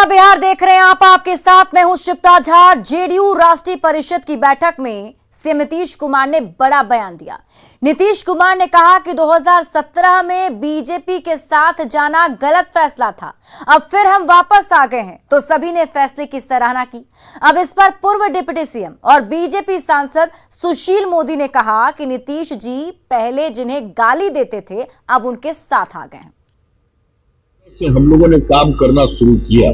नमस्कार, बिहार देख रहे हैं आप। आपके साथ मैं हूं शिप्रा झा। जेडीयू राष्ट्रीय परिषद की बैठक में सीएम नीतीश कुमार ने बड़ा बयान दिया। नीतीश कुमार ने कहा कि 2017 में बीजेपी के साथ जाना गलत फैसला था, अब फिर हम वापस आ गए हैं, तो सभी ने फैसले की सराहना की। अब इस पर पूर्व डिप्टी सीएम और बीजेपी सांसद सुशील मोदी ने कहा कि नीतीश जी पहले जिन्हें गाली देते थे अब उनके साथ आ गए हैं। से हम लोगों ने काम करना शुरू किया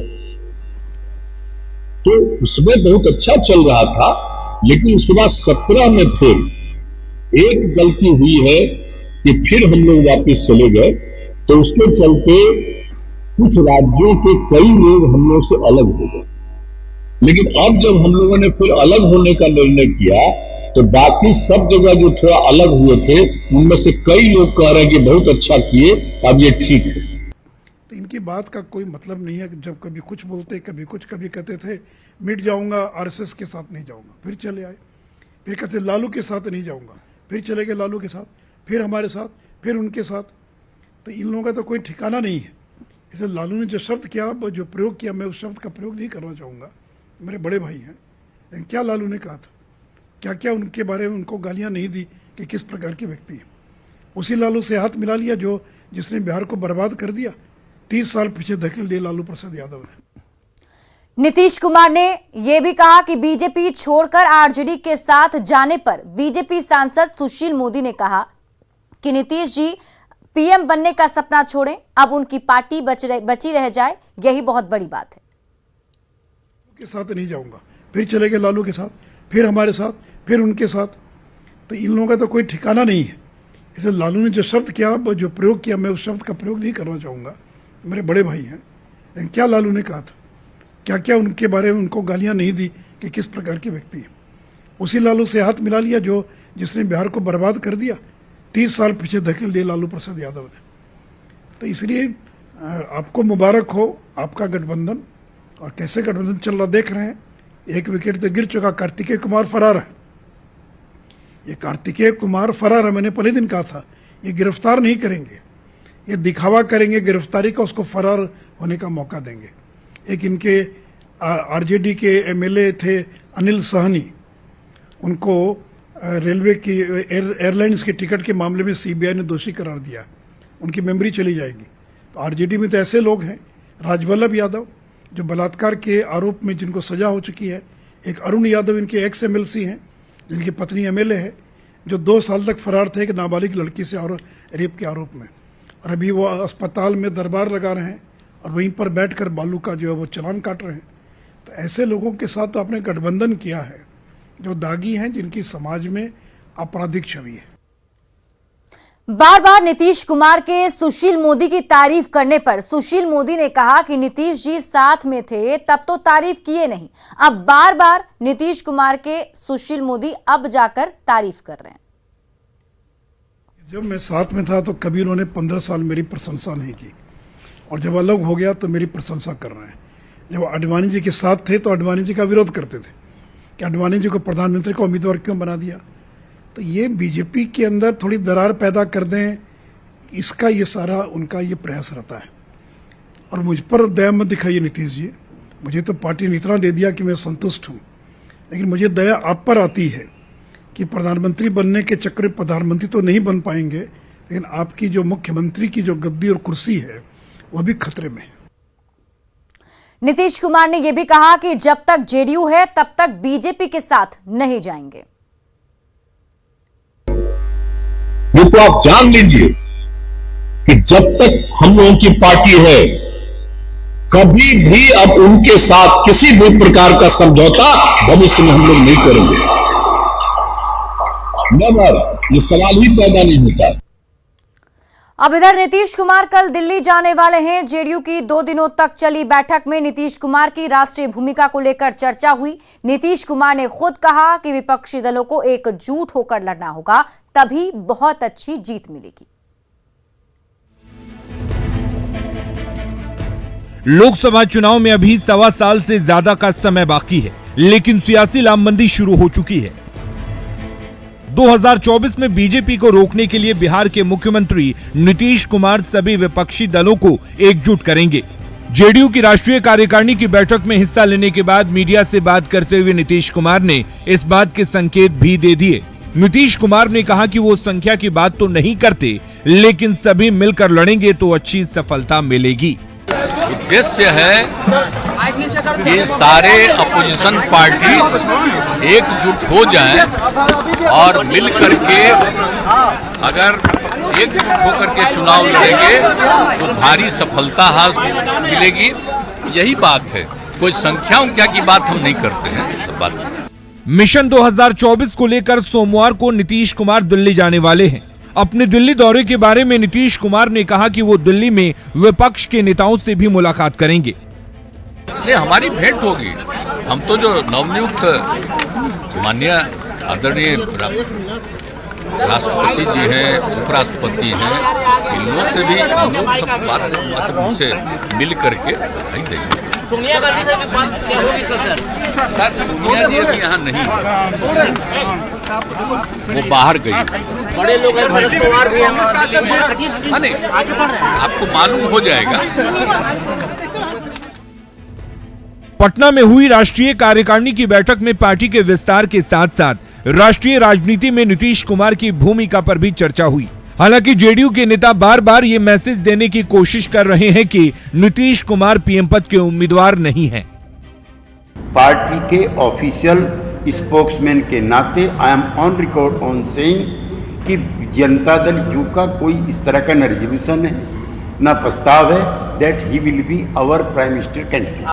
तो उसमें बहुत अच्छा चल रहा था, लेकिन उसके बाद 17 में फिर एक गलती हुई है कि फिर हम लोग वापस चले गए, तो उसके चलते कुछ राज्यों के कई लोग हम लोग से अलग हो गए। लेकिन अब जब हम लोगों ने फिर अलग होने का निर्णय किया तो बाकी सब जगह जो थोड़ा अलग हुए थे उनमें से कई लोग कह रहे हैं कि बहुत अच्छा किए, अब ये ठीक है। तो इनकी बात का कोई मतलब नहीं है कि जब कभी कुछ बोलते कभी कुछ, कभी कहते थे मिट जाऊंगा, आरएसएस के साथ नहीं जाऊंगा, फिर चले आए, फिर कहते लालू के साथ नहीं जाऊंगा, फिर चले गए लालू के साथ, फिर हमारे साथ, फिर उनके साथ। तो इन लोगों का तो कोई ठिकाना नहीं है। इसलिए लालू ने जो शब्द किया, जो प्रयोग किया, मैं उस शब्द का प्रयोग नहीं करना चाहूँगा, मेरे बड़े भाई हैं। लेकिन क्या लालू ने कहा था, क्या क्या उनके बारे में उनको गालियाँ नहीं दी कि किस प्रकार के व्यक्ति हैं। उसी लालू से हाथ मिला लिया जिसने बिहार को बर्बाद कर दिया, 30 साल पीछे धकेल दिए लालू प्रसाद यादव ने। नीतीश कुमार ने यह भी कहा कि बीजेपी छोड़कर आरजेडी के साथ जाने पर बीजेपी सांसद सुशील मोदी ने कहा कि नीतीश जी पीएम बनने का सपना छोड़ें, अब उनकी पार्टी बची रह जाए, यही बहुत बड़ी बात है। के साथ नहीं जाऊंगा, फिर चले गए लालू के साथ, फिर हमारे साथ, फिर उनके साथ। तो इन लोगों का तो कोई ठिकाना नहीं है। इसलिए लालू ने जो शब्द किया, जो प्रयोग किया, मैं उस शब्द का प्रयोग नहीं करना चाहूँगा, मेरे बड़े भाई हैं। लेकिन क्या लालू ने कहा था, क्या क्या उनके बारे में उनको गालियां नहीं दी कि किस प्रकार के व्यक्ति हैं। उसी लालू से हाथ मिला लिया जिसने बिहार को बर्बाद कर दिया, 30 साल पीछे धकेल दिए लालू प्रसाद यादव ने। तो इसलिए आपको मुबारक हो आपका गठबंधन। और कैसे गठबंधन चल रहा देख रहे हैं। एक विकेट तो गिर चुका, कार्तिकेय कुमार फरार है। ये कार्तिकेय कुमार फरार है, मैंने पहले दिन कहा था, ये गिरफ्तार नहीं करेंगे, ये दिखावा करेंगे गिरफ्तारी का, उसको फरार होने का मौका देंगे। एक इनके आरजेडी के एमएलए थे अनिल सहनी, उनको रेलवे की एयरलाइंस के टिकट के मामले में सीबीआई ने दोषी करार दिया, उनकी मेमोरी चली जाएगी। तो आरजेडी में तो ऐसे लोग हैं, राजवल्लभ यादव जो बलात्कार के आरोप में जिनको सजा हो चुकी है, एक अरुण यादव इनके एक्स एमएलसी हैं जिनकी पत्नी एमएलए है, जो 2 साल तक फरार थे एक नाबालिग लड़की से और रेप के आरोप में, और अभी वो अस्पताल में दरबार लगा रहे हैं और वहीं पर बैठकर बालू का जो है वो चालान काट रहे हैं। तो ऐसे लोगों के साथ तो आपने गठबंधन किया है जो दागी हैं, जिनकी समाज में आपराधिक छवि है। बार बार नीतीश कुमार के सुशील मोदी की तारीफ करने पर सुशील मोदी ने कहा कि नीतीश जी साथ में थे तब तो तारीफ किए नहीं, अब बार बार नीतीश कुमार के सुशील मोदी अब जाकर तारीफ कर रहे हैं। जब मैं साथ में था तो कभी उन्होंने 15 साल मेरी प्रशंसा नहीं की, और जब अलग हो गया तो मेरी प्रशंसा कर रहे हैं। जब आडवाणी जी के साथ थे तो आडवाणी जी का विरोध करते थे कि आडवाणी जी को प्रधानमंत्री का उम्मीदवार क्यों बना दिया। तो ये बीजेपी के अंदर थोड़ी दरार पैदा कर दें, इसका ये सारा उनका ये प्रयास रहता है। और मुझ पर दया मत दिखाइए नीतीश जी, मुझे तो पार्टी ने इतना दे दिया कि मैं संतुष्ट हूँ, लेकिन मुझे दया आप पर आती है कि प्रधानमंत्री बनने के चक्कर में प्रधानमंत्री तो नहीं बन पाएंगे, लेकिन आपकी जो मुख्यमंत्री की जो गद्दी और कुर्सी है वो भी खतरे में है। नीतीश कुमार ने यह भी कहा कि जब तक जेडीयू है तब तक बीजेपी के साथ नहीं जाएंगे। ये तो आप जान लीजिए कि जब तक हम लोगों की पार्टी है, कभी भी अब उनके साथ किसी भी प्रकार का समझौता भविष्य में हम लोग नहीं करेंगे। ये सवाल ही पैदा नहीं होता। अब इधर नीतीश कुमार कल दिल्ली जाने वाले हैं। जेडीयू की 2 दिनों तक चली बैठक में नीतीश कुमार की राष्ट्रीय भूमिका को लेकर चर्चा हुई। नीतीश कुमार ने खुद कहा कि विपक्षी दलों को एकजुट होकर लड़ना होगा, तभी बहुत अच्छी जीत मिलेगी। लोकसभा चुनाव में अभी 1.25 साल से ज्यादा का समय बाकी है, लेकिन सियासी लामबंदी शुरू हो चुकी है। 2024 में बीजेपी को रोकने के लिए बिहार के मुख्यमंत्री नीतीश कुमार सभी विपक्षी दलों को एकजुट करेंगे। जेडीयू की राष्ट्रीय कार्यकारिणी की बैठक में हिस्सा लेने के बाद मीडिया से बात करते हुए नीतीश कुमार ने इस बात के संकेत भी दे दिए। नीतीश कुमार ने कहा कि वो संख्या की बात तो नहीं करते, लेकिन सभी मिलकर लड़ेंगे तो अच्छी सफलता मिलेगी। उद्देश्य है कि सारे अपोजिशन पार्टी एकजुट हो जाएं और मिल करके अगर एकजुट होकर के चुनाव लड़ेंगे तो भारी सफलता हासिल मिलेगी। यही बात है, कोई संख्या की बात हम नहीं करते हैं। सब बात मिशन 2024 को लेकर सोमवार को नीतीश कुमार दिल्ली जाने वाले हैं। अपने दिल्ली दौरे के बारे में नीतीश कुमार ने कहा कि वो दिल्ली में विपक्ष के नेताओं से भी मुलाकात करेंगे। नहीं, हमारी भेंट होगी। हम तो जो नवनियुक्त माननीय आदरणीय राष्ट्रपति जी हैं, उपराष्ट्रपति हैं, इन लोगों से भी हम लोग सब बात से मिल करके भाई देंगे। सोनिया गांधी से भी बात क्या होगी सर? सोनिया जी अभी यहाँ नहीं, वो बाहर गई। बड़े लोग हैं, शरद पवार भी हैं। हाँ नहीं, आपको मालूम हो जाएगा। पटना में हुई राष्ट्रीय कार्यकारिणी की बैठक में पार्टी के विस्तार के साथ साथ राष्ट्रीय राजनीति में नीतीश कुमार की भूमिका पर भी चर्चा हुई। हालांकि जेडीयू के नेता बार बार ये मैसेज देने की कोशिश कर रहे हैं कि नीतीश कुमार पीएम पद के उम्मीदवार नहीं हैं। पार्टी के ऑफिशियल स्पोक्समैन के नाते I am on record on saying कि जनता दल यू का कोई इस तरह का न रेजोल्यूशन है न प्रस्ताव है that he will be our prime minister candidate.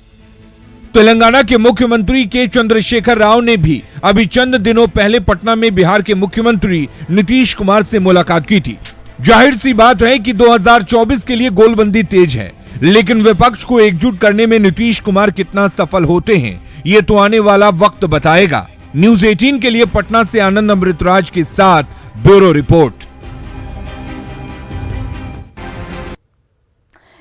Telangana के मुख्यमंत्री के चंद्रशेखर राव ने भी अभी चंद दिनों पहले पटना में बिहार के मुख्यमंत्री नीतीश कुमार से मुलाकात की थी। जाहिर सी बात है कि 2024 के लिए गोलबंदी तेज है, लेकिन विपक्ष को एकजुट करने में नीतीश कुमार कितना सफल होते हैं, ये तो आने वाला वक्त बताएगा। न्यूज 18 के लिए पटना से आनंद अमृतराज के साथ ब्यूरो रिपोर्ट।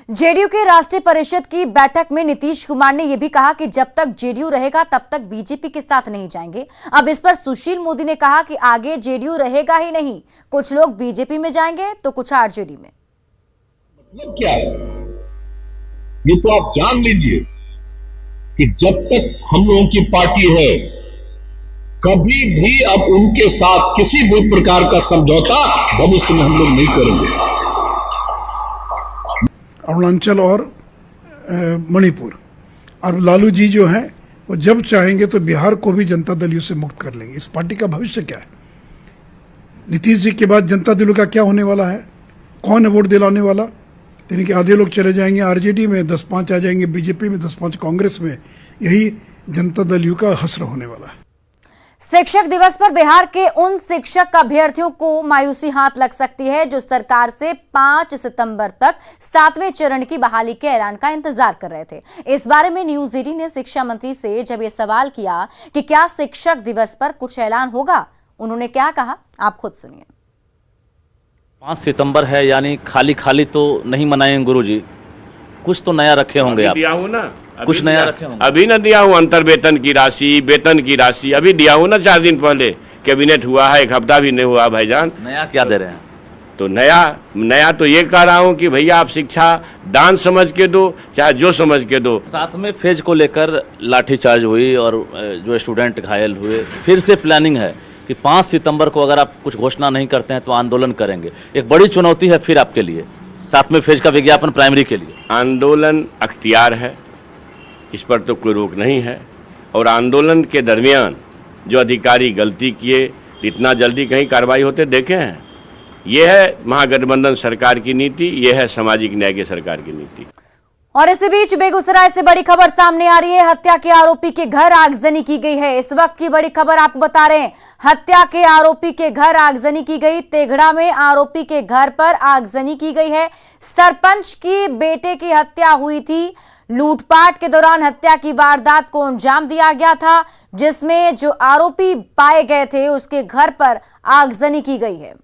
जेडीयू के राष्ट्रीय परिषद की बैठक में नीतीश कुमार ने यह भी कहा कि जब तक जेडीयू रहेगा तब तक बीजेपी के साथ नहीं जाएंगे। अब इस पर सुशील मोदी ने कहा कि आगे जेडीयू रहेगा ही नहीं, कुछ लोग बीजेपी में जाएंगे तो कुछ आरजेडी में। मतलब क्या है, ये तो आप जान लीजिए कि जब तक हम लोगों की पार्टी है, कभी भी अब उनके साथ किसी भी प्रकार का समझौता भविष्य में हम लोग नहीं करेंगे। अरुणाचल और मणिपुर, और लालू जी जो हैं वो जब चाहेंगे तो बिहार को भी जनता दल यू से मुक्त कर लेंगे। इस पार्टी का भविष्य क्या है? नीतीश जी के बाद जनता दल का क्या होने वाला है? कौन है वोट दिलाने वाला? यानी कि आधे लोग चले जाएंगे आरजेडी में, 10-5 आ जाएंगे बीजेपी में, 10-5 कांग्रेस में। यही जनता दल यू का हश्र होने वाला है। शिक्षक दिवस पर बिहार के उन शिक्षक अभ्यर्थियों को मायूसी हाथ लग सकती है जो सरकार से 5 सितंबर तक 7वें चरण की बहाली के ऐलान का इंतजार कर रहे थे। इस बारे में न्यूज 18 ने शिक्षा मंत्री से जब ये सवाल किया कि क्या शिक्षक दिवस पर कुछ ऐलान होगा, उन्होंने क्या कहा, आप खुद सुनिए। 5 सितंबर है, यानी खाली खाली तो नहीं मनाएंगे गुरुजी, कुछ तो नया रखे होंगे आप। दिया हूँ ना, कुछ नया रखे होंगे। अभी ना दिया हूँ अंतर वेतन की राशि, वेतन की राशि अभी दिया हूँ ना, 4 दिन पहले कैबिनेट हुआ है, 1 हफ्ता भी नहीं हुआ भाईजान। नया क्या दे रहे हैं? तो नया तो ये कह रहा हूँ कि भैया आप शिक्षा दान समझ के दो, चाहे जो समझ के दो। 7वें फेज को लेकर लाठीचार्ज हुई और जो स्टूडेंट घायल हुए, फिर से प्लानिंग है कि 5 सितंबर को अगर आप कुछ घोषणा नहीं करते हैं तो आंदोलन करेंगे। एक बड़ी चुनौती है फिर आपके लिए 7वें फेज का विज्ञापन प्राइमरी के लिए। आंदोलन अख्तियार है, इस पर तो कोई रोक नहीं है, और आंदोलन के दरमियान जो अधिकारी गलती किए, इतना जल्दी कहीं कार्रवाई होते देखे हैं? ये है महागठबंधन सरकार की नीति, ये है सामाजिक न्याय की सरकार की नीति। और इसी बीच बेगूसराय से बड़ी खबर सामने आ रही है। हत्या के आरोपी के घर आगजनी की गई है। इस वक्त की बड़ी खबर आपको बता रहे हैं, हत्या के आरोपी के घर आगजनी की गई। तेघड़ा में आरोपी के घर पर आगजनी की गई है। सरपंच की बेटे की हत्या हुई थी। लूटपाट के दौरान हत्या की वारदात को अंजाम दिया गया था, जिसमें जो आरोपी पाए गए थे उसके घर पर आगजनी की गई है।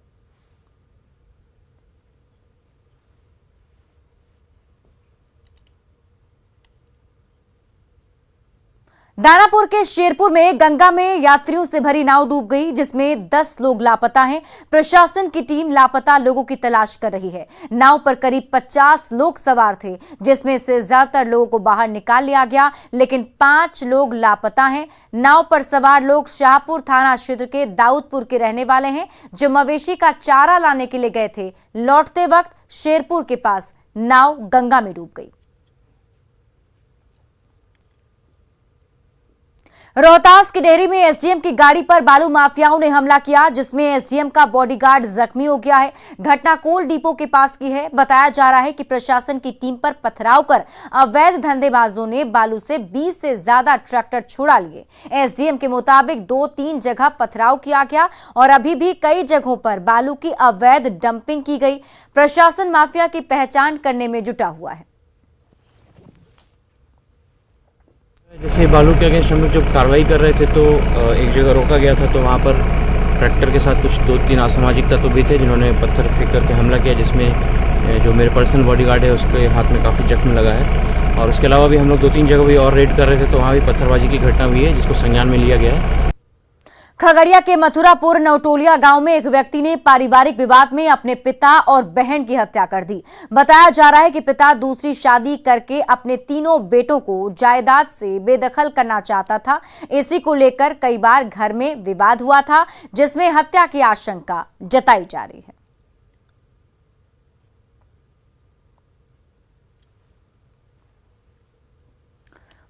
दानापुर के शेरपुर में गंगा में यात्रियों से भरी नाव डूब गई, जिसमें 10 लोग लापता हैं। प्रशासन की टीम लापता लोगों की तलाश कर रही है। नाव पर करीब 50 लोग सवार थे, जिसमें से ज्यादातर लोगों को बाहर निकाल लिया गया, लेकिन 5 लोग लापता हैं। नाव पर सवार लोग शाहपुर थाना क्षेत्र के दाऊदपुर के रहने वाले हैं, जो मवेशी का चारा लाने के लिए गए थे। लौटते वक्त शेरपुर के पास नाव गंगा में डूब गई। रोहतास की डेहरी में एसडीएम की गाड़ी पर बालू माफियाओं ने हमला किया, जिसमें एसडीएम का बॉडीगार्ड जख्मी हो गया है। घटना कोल डिपो के पास की है। बताया जा रहा है कि प्रशासन की टीम पर पथराव कर अवैध धंधेबाजों ने बालू से 20 से ज्यादा ट्रैक्टर छुड़ा लिए। एसडीएम के मुताबिक 2-3 जगह पथराव किया गया और अभी भी कई जगहों पर बालू की अवैध डंपिंग की गई। प्रशासन माफिया की पहचान करने में जुटा हुआ है। जैसे बालू के अगेंस्ट हम लोग जब कार्रवाई कर रहे थे तो एक जगह रोका गया था, तो वहाँ पर ट्रैक्टर के साथ कुछ 2-3 असामाजिक तत्व भी थे, जिन्होंने पत्थर फेंक करके हमला किया, जिसमें जो मेरे पर्सनल बॉडीगार्ड है उसके हाथ में काफ़ी जख्म लगा है। और उसके अलावा भी हम लोग 2-3 जगह भी और रेड कर रहे थे, तो वहाँ भी पत्थरबाजी की घटना हुई है, जिसको संज्ञान में लिया गया है। खगड़िया के मथुरापुर नवटोलिया गांव में एक व्यक्ति ने पारिवारिक विवाद में अपने पिता और बहन की हत्या कर दी। बताया जा रहा है कि पिता दूसरी शादी करके अपने तीनों बेटों को जायदाद से बेदखल करना चाहता था। इसी को लेकर कई बार घर में विवाद हुआ था, जिसमें हत्या की आशंका जताई जा रही है।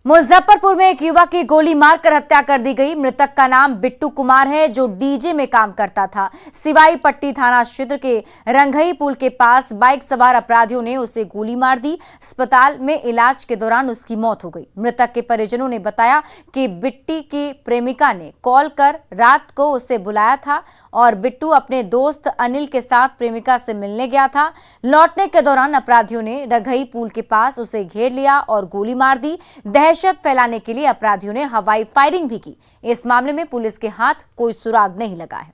मुजफ्फरपुर में एक युवक की गोली मारकर हत्या कर दी गई। मृतक का नाम बिट्टू कुमार है, जो डीजे में काम करता था। सिवाई पट्टी थाना क्षेत्र के रंघई पुल के पास बाइक सवार अपराधियों ने उसे गोली मार दी। अस्पताल में इलाज के दौरान उसकी मौत हो गई। मृतक के परिजनों ने बताया कि बिट्टी की प्रेमिका ने कॉल कर रात को उसे बुलाया था और बिट्टू अपने दोस्त अनिल के साथ प्रेमिका से मिलने गया था। लौटने के दौरान अपराधियों ने रंघई पुल के पास उसे घेर लिया और गोली मार दी। दहशत फैलाने के लिए अपराधियों ने हवाई फायरिंग भी की। इस मामले में पुलिस के हाथ कोई सुराग नहीं लगा है।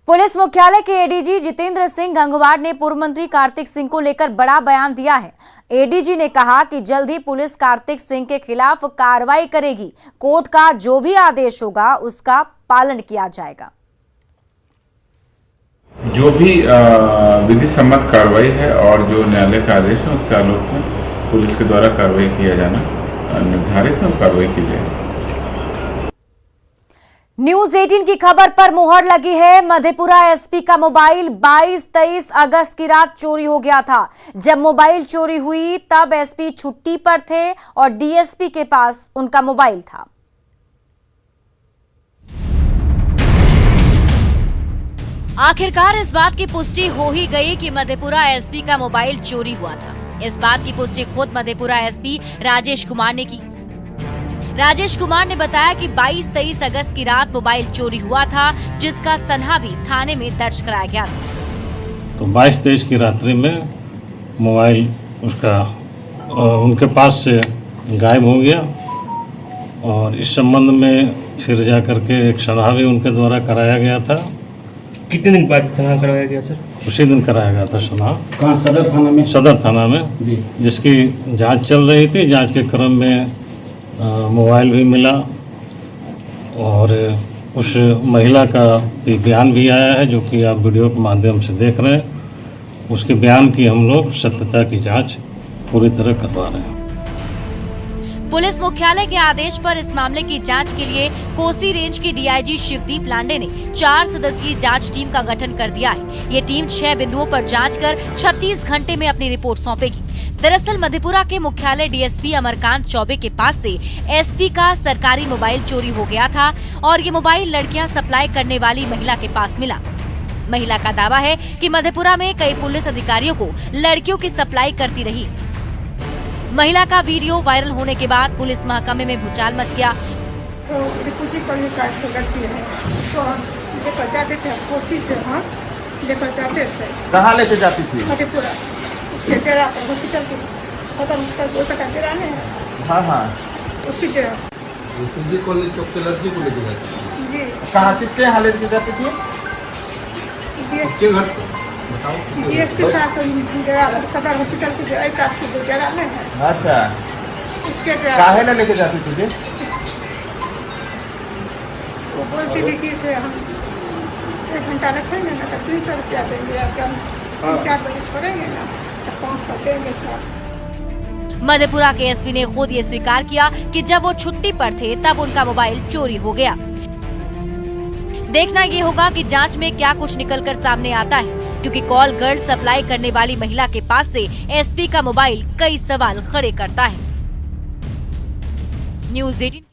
पुलिस मुख्यालय के एडीजी जितेंद्र सिंह गंगवार ने पूर्व मंत्री कार्तिक सिंह को लेकर बड़ा बयान दिया है। एडीजी ने कहा कि जल्द ही पुलिस कार्तिक सिंह के खिलाफ कार्रवाई करेगी। कोर्ट का जो भी आदेश होगा उसका पालन किया जाएगा। जो भी विधि सम्मत कार्रवाई है और जो न्यायालय का आदेश है उसके आलोक में पुलिस के द्वारा कार्रवाई किया जाना निर्धारित है और कार्रवाई की जाएगी। न्यूज 18 की खबर पर मुहर लगी है। मधेपुरा एसपी का मोबाइल 22-23 अगस्त की रात चोरी हो गया था। जब मोबाइल चोरी हुई तब एसपी छुट्टी पर थे और डीएसपी के पास उनका मोबाइल था। आखिरकार इस बात की पुष्टि हो ही गई कि मधेपुरा एसपी का मोबाइल चोरी हुआ था। इस बात की पुष्टि खुद मधेपुरा एसपी राजेश कुमार ने की। राजेश कुमार ने बताया कि 22-23 अगस्त की रात मोबाइल चोरी हुआ था, जिसका सनहा भी थाने में दर्ज कराया गया था। तो 22-23 की रात्रि में मोबाइल उसका उनके पास से गायब हो गया और इस संबंध में फिर जा करके एक सनहा भी उनके द्वारा कराया गया था। कितने दिन बाद सनहा कराया गया सर? उसी दिन कराया गया था सनहा। कहाँ? सदर थाना में? सदर थाना में जी। जिसकी जांच चल रही थी। जांच के क्रम में मोबाइल भी मिला और उस महिला का भी बयान भी आया है, जो कि आप वीडियो के माध्यम से देख रहे हैं। उसके बयान की हम लोग सत्यता की जांच पूरी तरह करवा रहे हैं। पुलिस मुख्यालय के आदेश पर इस मामले की जांच के लिए कोसी रेंज की डीआईजी शिवदीप लांडे ने 4 सदस्यीय जांच टीम का गठन कर दिया है। ये टीम 6 बिंदुओं पर जांच कर 36 घंटे में अपनी रिपोर्ट सौंपेगी। दरअसल मधेपुरा के मुख्यालय डीएसपी अमरकांत चौबे के पास से एसपी का सरकारी मोबाइल चोरी हो गया था और ये मोबाइल लड़कियां सप्लाई करने वाली महिला के पास मिला। महिला का दावा है कि मधेपुरा में कई पुलिस अधिकारियों को लड़कियों की सप्लाई करती रही। महिला का वीडियो वायरल होने के बाद पुलिस महकमे में भूचाल मच गया। तो लड़की है तो लेकर जाते थे कोसी से। हाँ, लेकर जाते थे। कहाँ लेकर जाती थी? मधेपुरा उसके डेरा पर हॉस्पिटल के सदर उत्तर कोलकाता डेराने है। हाँ हाँ, उसी के पीजी कॉलेज चौक के लड़की को लेकर जाती थी जी। कहाँ किसके यहाँ लेकर जाती थी? उसके घर डीएसपी साहब गया सदर हॉस्पिटल के जो काशी गुजरा में है। अच्छा, उसके काहे ना लेके जाती थी जी? वो बोलती थी कि इसे हम 1 घंटा रखेंगे ना तो 300 रुपया देंगे, अब हम 4 बजे छोड़ेंगे ना तो 500 देंगे सर। मधेपुरा के एसपी ने खुद ये स्वीकार किया कि जब वो छुट्टी पर थे तब उनका मोबाइल चोरी हो गया। देखना ये होगा कि जांच में क्या कुछ निकलकर सामने आता है, क्योंकि कॉल गर्ल सप्लाई करने वाली महिला के पास से एसपी का मोबाइल कई सवाल खड़े करता है। न्यूज़ 18।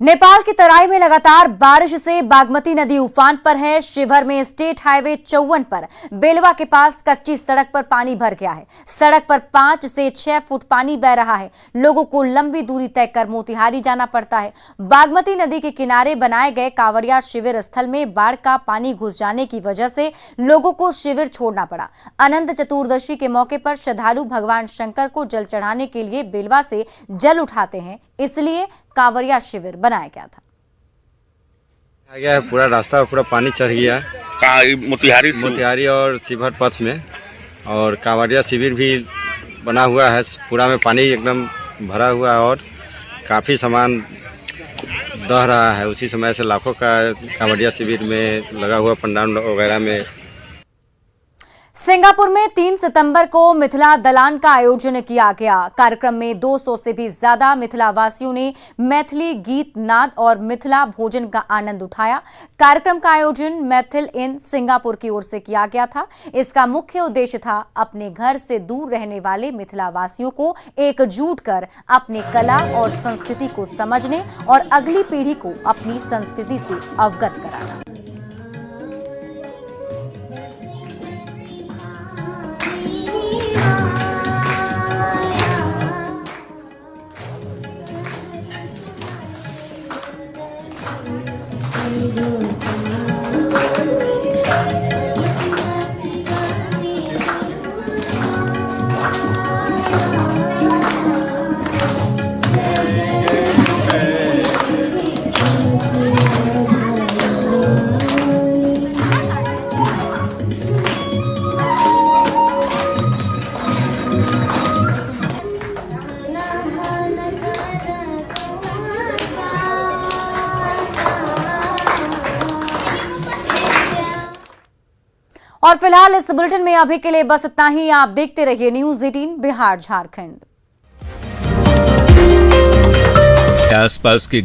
नेपाल की तराई में लगातार बारिश से बागमती नदी उफान पर है। शिवहर में स्टेट हाईवे 54 पर बेलवा के पास कच्ची सड़क पर पानी भर गया है। सड़क पर 5 से 6 फुट पानी बह रहा है। लोगों को लंबी दूरी तय कर मोतिहारी जाना पड़ता है। बागमती नदी के किनारे बनाए गए कांवरिया शिविर स्थल में बाढ़ का पानी घुस जाने की वजह से लोगों को शिविर छोड़ना पड़ा। अनंत चतुर्दशी के मौके पर श्रद्धालु भगवान शंकर को जल चढ़ाने के लिए बेलवा से जल उठाते हैं, इसलिए कांवरिया शिविर बनाया गया था। आ गया है पूरा रास्ता, पूरा पानी चढ़ गया मोतिहारी और शिवहर पथ में, और कांवरिया शिविर भी बना हुआ है। पूरा में पानी एकदम भरा हुआ है और काफ़ी सामान दह रहा है। उसी समय से लाखों का कांवरिया शिविर में लगा हुआ पंडाल वगैरह में। सिंगापुर में 3 सितंबर को मिथिला दलान का आयोजन किया गया। कार्यक्रम में 200 से भी ज्यादा मिथिला वासियों ने मैथिली गीत, नाद और मिथिला भोजन का आनंद उठाया। कार्यक्रम का आयोजन मैथिल इन सिंगापुर की ओर से किया गया था। इसका मुख्य उद्देश्य था अपने घर से दूर रहने वाले मिथिला वासियों को एकजुट कर अपने कला और संस्कृति को समझने और अगली पीढ़ी को अपनी संस्कृति से अवगत कराना। और फिलहाल इस बुलेटिन में अभी के लिए बस इतना ही। आप देखते रहिए न्यूज़ 18 बिहार झारखंड। आसपास के